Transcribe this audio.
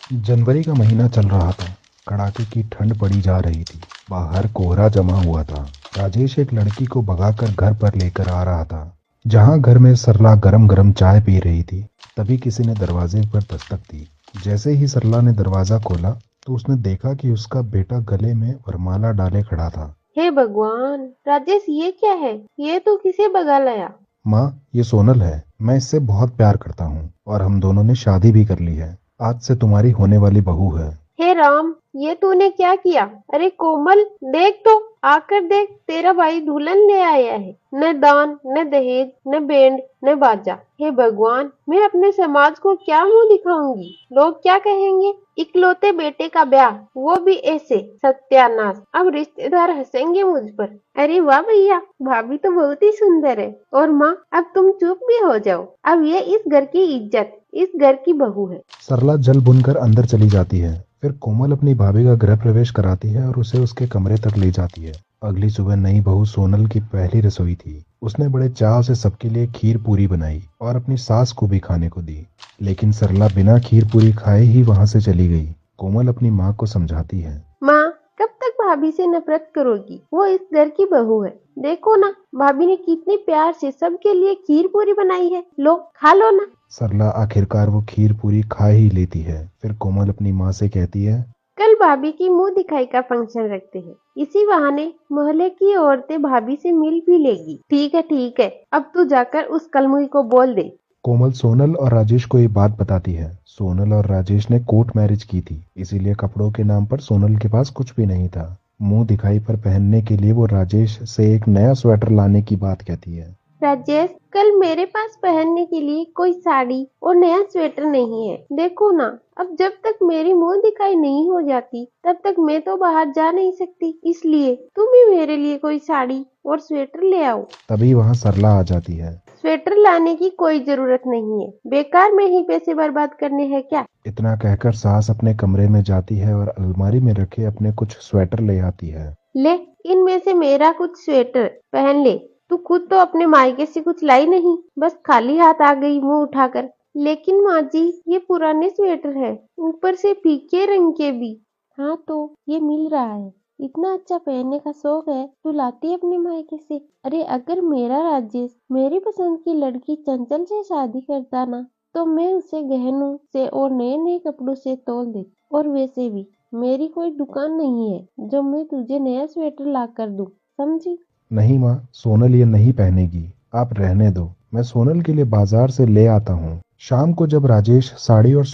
जनवरी का महीना चल रहा था। कड़ाके की ठंड पड़ी जा रही थी। बाहर कोहरा जमा हुआ था। राजेश एक लड़की को भगाकर घर पर लेकर आ रहा था। जहां घर में सरला गरम गरम चाय पी रही थी, तभी किसी ने दरवाजे पर दस्तक दी। जैसे ही सरला ने दरवाजा खोला तो उसने देखा कि उसका बेटा गले में वरमाला डाले खड़ा था। हे भगवान! राजेश, ये क्या है? ये तो किसे भगा लाया? माँ, ये सोनल है। मैं इससे बहुत प्यार करता हूँ और हम दोनों ने शादी भी कर ली है। आज से तुम्हारी होने वाली बहू है। हे राम! ये तूने क्या किया? अरे कोमल, देख तो, आकर देख, तेरा भाई दुल्हन ले आया है। न दान, न दहेज, न बैंड, न बाजा। हे भगवान, मैं अपने समाज को क्या मुंह दिखाऊंगी? लोग क्या कहेंगे? इकलौते बेटे का ब्याह, वो भी ऐसे। सत्यानाश! अब रिश्तेदार हंसेंगे मुझ पर। अरे वाह भैया, भाभी तो बहुत ही सुंदर है। और माँ, अब तुम चुप भी हो जाओ। अब ये इस घर की इज्जत, इस घर की बहू है। सरला जल भुनकर अंदर चली जाती है। फिर कोमल अपनी भाभी का गृह प्रवेश कराती है और उसे उसके कमरे तक ले जाती है। अगली सुबह नई बहू सोनल की पहली रसोई थी। उसने बड़े चाव से सबके लिए खीर पूरी बनाई और अपनी सास को भी खाने को दी। लेकिन सरला बिना खीर पूरी खाए ही वहां से चली गई। कोमल अपनी माँ को समझाती है। माँ, कब तक भाभी से नफरत करोगी? वो इस घर की बहू है। देखो ना, भाभी ने कितने प्यार से सबके लिए खीर पूरी बनाई है। लो, खा लो ना। सरला आखिरकार वो खीर पूरी खा ही लेती है। फिर कोमल अपनी माँ से कहती है। कल भाभी की मुंह दिखाई का फंक्शन रखते हैं। इसी बहाने मोहल्ले की औरतें भाभी से मिल भी लेगी। ठीक है, अब तू जाकर उस कलमुही को बोल दे। कोमल सोनल और राजेश को ये बात बताती है। सोनल और राजेश ने कोर्ट मैरिज की थी, इसीलिए कपड़ों के नाम पर सोनल के पास कुछ भी नहीं था। मुंह दिखाई पर पहनने के लिए वो राजेश से एक नया स्वेटर लाने की बात कहती है। राजेश, कल मेरे पास पहनने के लिए कोई साड़ी और नया स्वेटर नहीं है। देखो ना, अब जब तक मेरी मुंह दिखाई नहीं हो जाती, तब तक मैं तो बाहर जा नहीं सकती। इसलिए तुम ही मेरे लिए कोई साड़ी और स्वेटर ले आओ। तभी वहां सरला आ जाती है। स्वेटर लाने की कोई जरूरत नहीं है। बेकार में ही पैसे बर्बाद करने हैं क्या? इतना कहकर सास अपने कमरे में जाती है और अलमारी में रखे अपने कुछ स्वेटर ले आती है। ले, इनमें से मेरा कुछ स्वेटर पहन ले। तू खुद तो अपने मायके से कुछ लाई नहीं, बस खाली हाथ आ गई मुंह उठाकर। लेकिन माँ जी, ये पुराने स्वेटर है, ऊपर से फीके रंग के भी। हाँ तो ये मिल रहा है। इतना अच्छा पहनने का शौक है तो लाती अपने मायके से। अरे अगर मेरा राजेश मेरी पसंद की लड़की चंचल से शादी करता ना, तो मैं उसे गहनों से और नए नए कपड़ों से तौल देती। और वैसे भी मेरी कोई दुकान नहीं है जो मैं तुझे नया स्वेटर ला कर दूं, समझी? नहीं माँ, सोनल ये नहीं पहनेगी। आप रहने दो, मैं सोनल के लिए बाजार से ले आता हूँ। शाम को जब राजेश साड़ी और